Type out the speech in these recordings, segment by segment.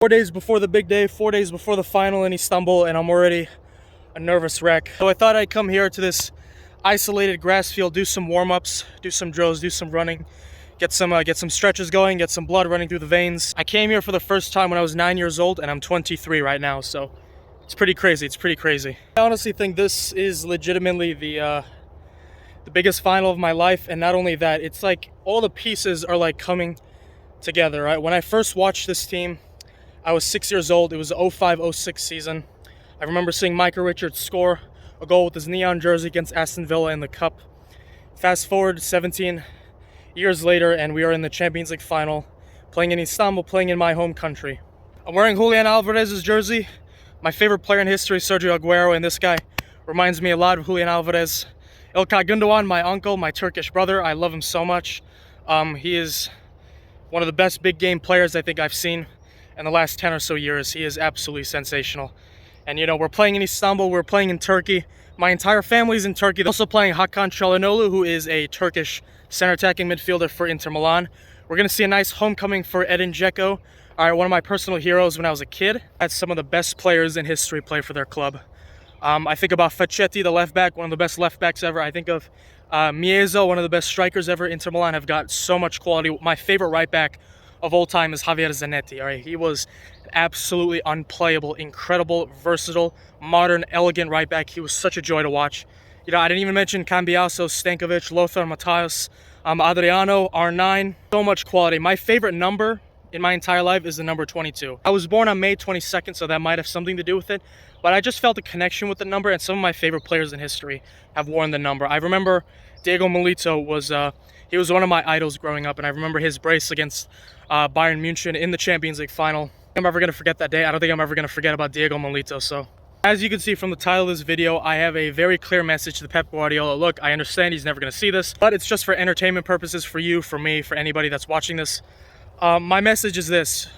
4 days before the big day, 4 days before the final in Istanbul, and I'm already a nervous wreck. So I thought I'd come here to this isolated grass field, do some warm-ups, do some drills, do some running, get some stretches going, get some blood running through the veins. I came here for the first time when I was 9 years old, and I'm 23 right now, so it's pretty crazy. It's pretty crazy. I honestly think this is legitimately the biggest final of my life, and not only that, it's like all the pieces are like coming together, right? When I first watched this team, I was 6 years old. It was the 05-06 season. I remember seeing Michael Richards score a goal with his neon jersey against Aston Villa in the Cup. Fast forward 17 years later, and we are in the Champions League final, playing in Istanbul, playing in my home country. I'm wearing Julian Alvarez's jersey. My favorite player in history, Sergio Aguero, and this guy reminds me a lot of Julian Alvarez. İlkay Gündoğan, my uncle, my Turkish brother, I love him so much. He is one of the best big game players I think I've seen in the last 10 or so years. He is absolutely sensational. And you know, we're playing in Istanbul, we're playing in Turkey. My entire family's in Turkey. They're also playing Hakan Çalhanoğlu, who is a Turkish center attacking midfielder for Inter Milan. We're gonna see a nice homecoming for Edin Dzeko, one of my personal heroes when I was a kid. That's some of the best players in history play for their club. I think about Facchetti, the left back, one of the best left backs ever. I think of Miezo, one of the best strikers ever. Inter Milan have got so much quality. My favorite right back of all time is Javier Zanetti. All right, he was absolutely unplayable, incredible, versatile, modern, elegant right back. He was such a joy to watch. You know, I didn't even mention Cambiaso, Stankovic, Lothar Matthäus, Adriano, R9. So much quality. My favorite number in my entire life is the number 22. I was born on May 22nd, so that might have something to do with it. But I just felt a connection with the number, and some of my favorite players in history have worn the number. I remember Diego Milito was he was one of my idols growing up, and I remember his brace against Bayern Munich in the Champions League final. I'm never gonna forget that day. I don't think I'm ever gonna forget about Diego Milito. So, as you can see from the title of this video, I have a very clear message to Pep Guardiola. Look, I understand he's never gonna see this, but it's just for entertainment purposes, for you, for me, for anybody that's watching this. My message is this: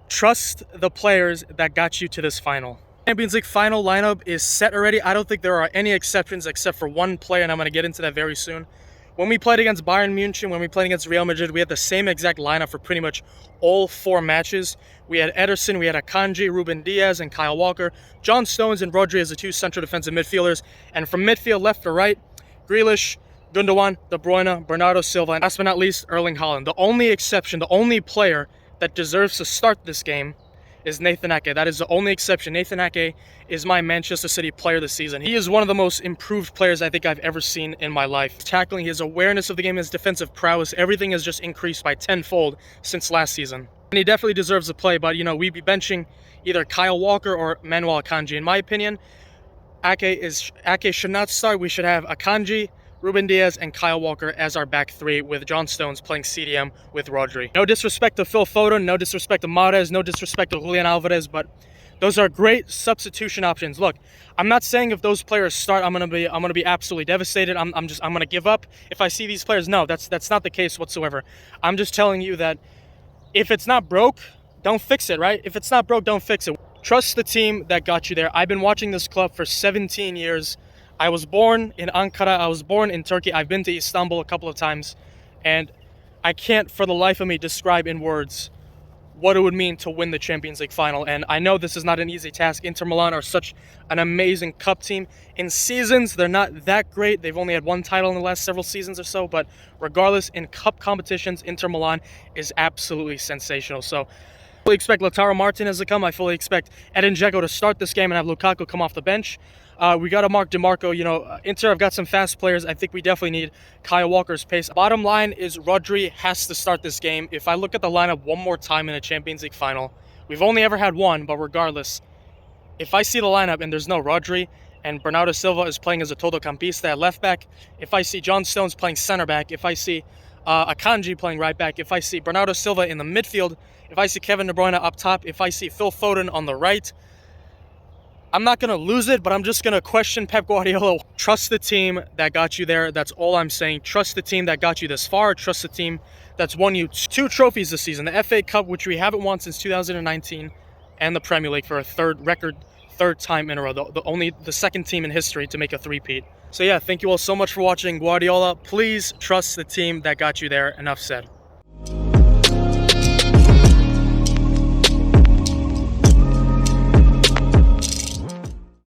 trust the players that got you to this final. Champions League final lineup is set already. I don't think there are any exceptions except for one player, and I'm going to get into that very soon. When we played against Bayern Munich, when we played against Real Madrid, we had the same exact lineup for pretty much all 4 matches. We had Ederson, we had Akanji, Ruben Diaz, and Kyle Walker, John Stones and Rodri as the 2 central defensive midfielders, and from midfield left to right, Grealish, Gundogan, De Bruyne, Bernardo Silva, and last but not least, Erling Haaland. The only exception, the only player that deserves to start this game is Nathan Ake. That is the only exception. Nathan Ake is my Manchester City player this season. He is one of the most improved players I think I've ever seen in my life. Tackling, his awareness of the game, his defensive prowess, everything has just increased by tenfold since last season. And he definitely deserves to play, but you know, we'd be benching either Kyle Walker or Manuel Akanji. In my opinion, Ake should not start. We should have Akanji, Ruben Diaz, and Kyle Walker as our back 3, with John Stones playing CDM with Rodri. No disrespect to Phil Foden, no disrespect to Mahrez, no disrespect to Julian Alvarez, but those are great substitution options. Look, I'm not saying if those players start, I'm gonna be absolutely devastated. I'm gonna give up if I see these players. No, that's not the case whatsoever. I'm just telling you that if it's not broke, don't fix it, right? If it's not broke, don't fix it. Trust the team that got you there. I've been watching this club for 17 years. I was born in Ankara, I was born in Turkey, I've been to Istanbul a couple of times, and I can't for the life of me describe in words what it would mean to win the Champions League final. And I know this is not an easy task. Inter Milan are such an amazing cup team. In seasons, they're not that great. They've only had 1 title in the last several seasons or so, but regardless, in cup competitions, Inter Milan is absolutely sensational. So I fully expect Lautaro Martinez to come. I fully expect Edin Dzeko to start this game and have Lukaku come off the bench. We got to mark DeMarco. You know, Inter have got some fast players. I think we definitely need Kyle Walker's pace. Bottom line is Rodri has to start this game. If I look at the lineup one more time in a Champions League final, we've only ever had one, but regardless, if I see the lineup and there's no Rodri and Bernardo Silva is playing as a todocampista at left back, if I see John Stones playing center back, if I see Akanji playing right back, if I see Bernardo Silva in the midfield, if I see Kevin De Bruyne up top, if I see Phil Foden on the right, I'm not going to lose it, but I'm just going to question Pep Guardiola. Trust the team that got you there. That's all I'm saying. Trust the team that got you this far. Trust the team that's won you 2 trophies this season. The FA Cup, which we haven't won since 2019, and the Premier League for a third time in a row. The second team in history to make a 3-peat. So yeah, thank you all so much for watching. Guardiola, please trust the team that got you there. Enough said.